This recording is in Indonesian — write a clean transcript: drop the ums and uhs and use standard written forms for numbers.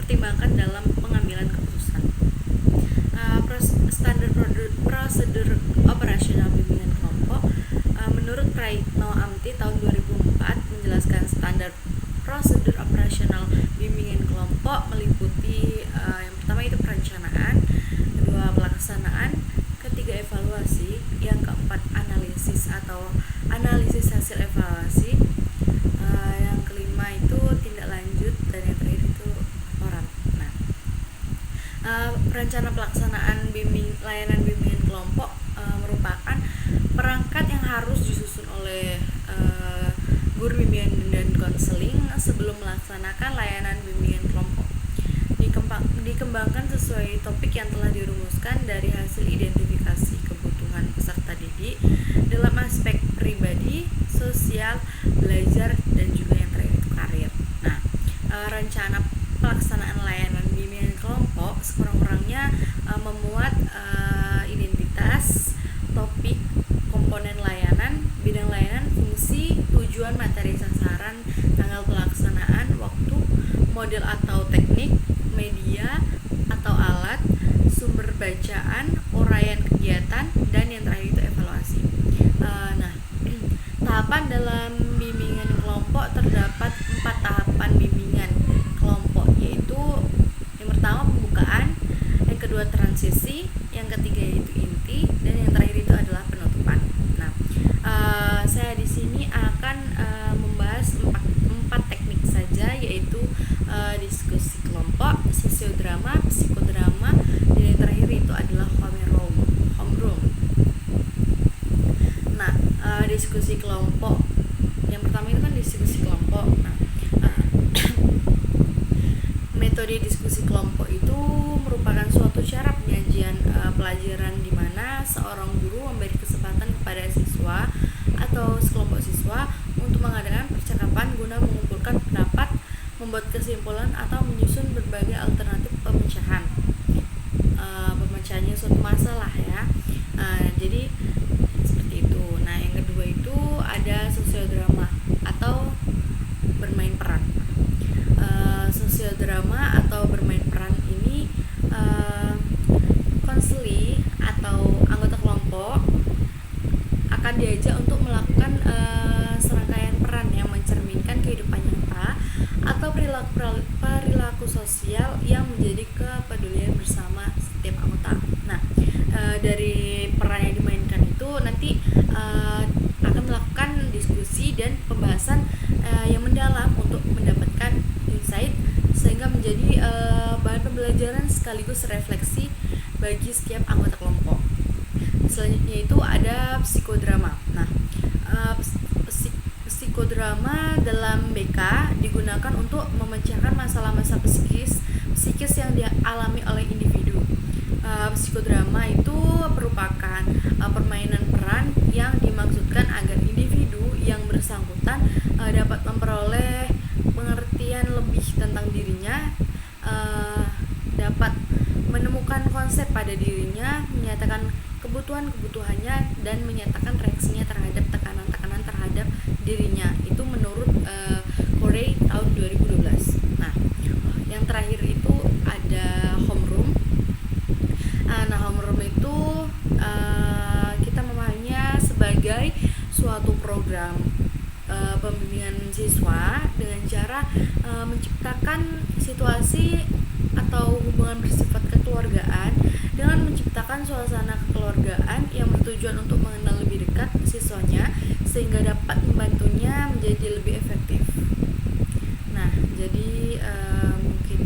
dipertimbangkan dalam pengambilan keputusan. Standar prosedur operasional bimbingan kelompok menurut Praitno Amti tahun 2004 menjelaskan standar prosedur operasional bimbingan kelompok meliputi yang pertama itu perencanaan, kedua pelaksanaan, ketiga evaluasi, yang keempat analisis atau analisis hasil evaluasi, yang kelima itu tindak lanjut, dan yang terakhir itu laporan. Rencana pelaksanaan layanan bimbingan kelompok merupakan perangkat yang harus disusun oleh guru bimbingan dan konseling sebelum melaksanakan layanan bimbingan kelompok. Dikembangkan sesuai topik yang telah dirumuskan dari hasil identifikasi kebutuhan peserta didik dalam aspek pribadi, sosial, belajar, dan juga yang terakhir itu karir. Rencana pelaksanaan layanan bimbingan kelompok sekurang-kurangnya memuat identitas, topik, komponen layanan, bidang layanan, fungsi, tujuan, materi sasaran, tanggal pelaksanaan, waktu, model atau teknik, media atau alat, sumber bacaan, uraian kegiatan, dan yang terakhir itu evaluasi. Tahapan dalam bimbingan kelompok terdapat 4 tahapan bimbingan kelompok, yaitu yang pertama pembukaan, yang kedua transisi, yang ketiga yaitu inti, dan yang terakhir itu adalah penutupan. Saya di sini akan membahas 4 teknik saja, yaitu diskusi kelompok, sosiodrama, psikodrama, dan yang terakhir itu adalah homeroom. Diskusi kelompok. Yang pertama itu kan diskusi kelompok. Metode diskusi kelompok itu merupakan suatu cara penyajian pelajaran di mana seorang guru memberi kesempatan kepada siswa atau sekelompok siswa untuk mengadakan percakapan guna mengumpulkan pendapat, membuat kesimpulan, atau menyusun berbagai alternatif pemecahannya suatu masalah ya. Jadi seperti itu. Yang kedua itu ada sosiodrama atau bermain peran. Sosiodrama atau bermain peran ini konseli atau anggota kelompok akan diajak untuk melakukan serangkaian peran yang mencerminkan kehidupan nyata atau perilaku sosial yang menjadi kepedulian bersama setiap anggota. Dari peran yang dimainkan itu nanti akan melakukan diskusi dan pembahasan yang mendalam untuk mendapatkan insight sehingga menjadi bahan pembelajaran sekaligus refleksi bagi setiap anggota kelompok. Selanjutnya itu ada psikodrama. Psikodrama dalam BK digunakan untuk memecahkan masalah-masalah psikis yang dialami oleh individu. Psikodrama itu merupakan permainan peran yang dimaksudkan agar individu yang bersangkutan dapat memperoleh pengertian lebih tentang dirinya, dapat menemukan konsep pada dirinya, menyatakan kebutuhannya, dan menyatakan reaksinya terhadap tekanan-tekanan terhadap dirinya. Itu menurut Corey tahun 2012. Yang terakhir itu ada homeroom. Homeroom itu kita memahaminya sebagai suatu program pembimbingan siswa dengan cara menciptakan situasi atau hubungan bersifat kekeluargaan dengan menciptakan suasana kekeluargaan yang bertujuan untuk mengenal lebih dekat siswanya sehingga dapat membantunya menjadi lebih efektif. Jadi mungkin